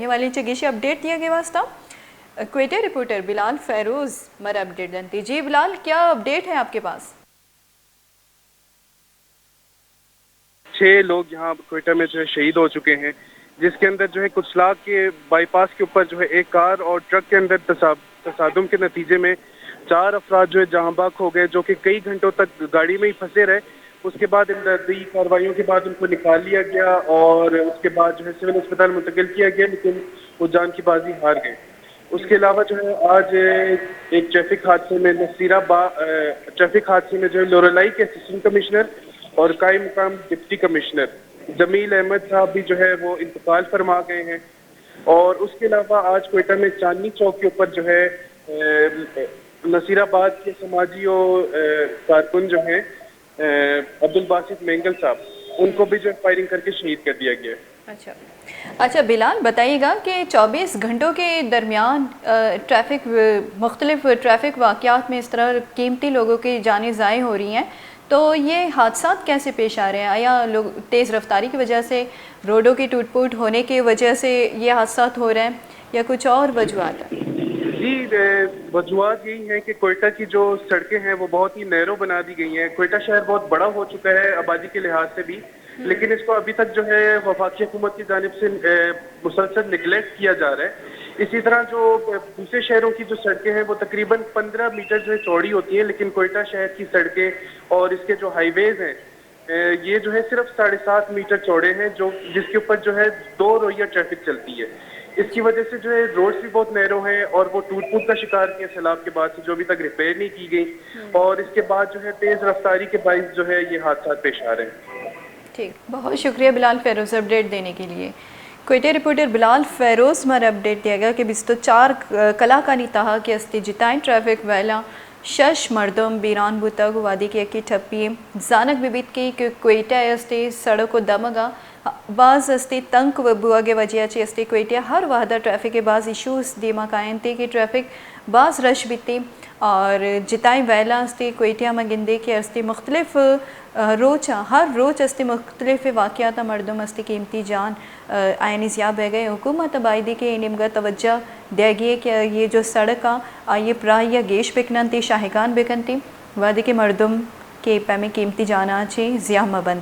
वाली चगीशी अपडेट दिया गया वास्ता क्वेटा रिपोर्टर बिलाल फैरोज मर अपडेट दंती। जी बिलाल, क्या अपडेट है आपके पास? 6 लोग यहाँ क्वेटा में जो है शहीद हो चुके हैं, जिसके अंदर जो है कुचला के बाईपास के ऊपर जो है एक कार और ट्रक के अंदर तसादुम के नतीजे में 4 अफराद जो है जहाँ बाग हो गए, जो कि कई घंटों तक गाड़ी में ही फंसे रहे। उसके बाद इमदादी कार्रवाइयों के बाद उनको निकाल लिया गया और उसके बाद जो है सिविल अस्पताल मुंतकिल किया गया, लेकिन वो जान की बाजी हार गए। उसके अलावा जो है आज एक ट्रैफिक हादसे में ट्रैफिक हादसे में जो है लोरलाई के असिस्टेंट कमिश्नर और कायम मुकाम डिप्टी कमिश्नर जमील अहमद साहब भी जो है वो इंतकाल फरमा गए हैं। और उसके अलावा आज क्वेटा में चांदनी चौक के ऊपर जो है नसीराबाद के समाजी और कारकुन जो हैं अब्दुल बासित मेंगल साहब, उनको भी जो फायरिंग करके शहीद कर दिया गया। अच्छा बिलाल, बताइएगा कि 24 घंटों के दरमियान मुख्तलिफ ट्रैफिक वाक़यात में इस तरह कीमती लोगों की जानें ज़ाय हो रही हैं, तो ये हादसा कैसे पेश आ रहे हैं? आया लोग तेज़ रफ्तारी की वजह से, रोडों की टूट फूट होने की वजह से ये हादसा हो रहे हैं या कुछ और वजूहत है? जी, वजूहत यही है कि क्वेटा की जो सड़कें हैं वो बहुत ही नैरो बना दी गई हैं। क्वेटा शहर बहुत बड़ा हो चुका है आबादी के लिहाज से भी, लेकिन इसको अभी तक जो है वफाकी हुकूमत की जानिब से मुसलसल निगलेक्ट किया जा रहा है। इसी तरह जो दूसरे शहरों की जो सड़कें हैं वो तकरीबन 15 मीटर जो है चौड़ी होती हैं, लेकिन क्वेटा शहर की सड़कें और इसके जो हाईवेज हैं ये जो है सिर्फ 7.5 मीटर चौड़े हैं, जो जिसके ऊपर जो है 2 रोइया ट्रैफिक चलती है। इसकी वजह से जो है रोड्स भी बहुत नैरो हैं और वो टूट फूट का शिकार किए सैलाब के बाद से, जो अभी तक रिपेयर नहीं की गई, और इसके बाद जो है तेज रफ्तारी के बाइस जो है ये हादसा पेश आ रहे हैं। ठीक, बहुत शुक्रिया बिलाल फैरोज अपडेट देने के लिए। क्वेटा रिपोर्टर बिलाल फैरोज मर अपडेट दिया गया कि 24 कलाकानी तहा के अस्ती जिताएं ट्रैफिक वैला शश मर्दम बीरान बुतग वादी की अक्की ठप्पी जानक बिबित की क्वेटा अस्ती सड़क को दमगा बाज़ अस्ती तंक व बुआगे वजह ची अस्ती क्वेटा हर वाहदा ट्रैफिक के बाज़ इशूज़ दीमा कायन थे कि ट्रैफिक बाज़ रश बीती और जिताई वैला अस्ती क्वेटा मगिंदे के अस्ती मुख्तलिफ हर रोज अस्ती मुख्तलिफ वाक़यात मर्दम अस्ती कीमती जान आयनी ज़िया बह गए। हुकूमत आबादी के निमगा तवज्जा देगी कि ये जो सड़क ये प्राय या गेश बिकनती शाहिकान बिकनती वादी के मर्दम के पैमे कीमती जाना ची ज़िया मबंती।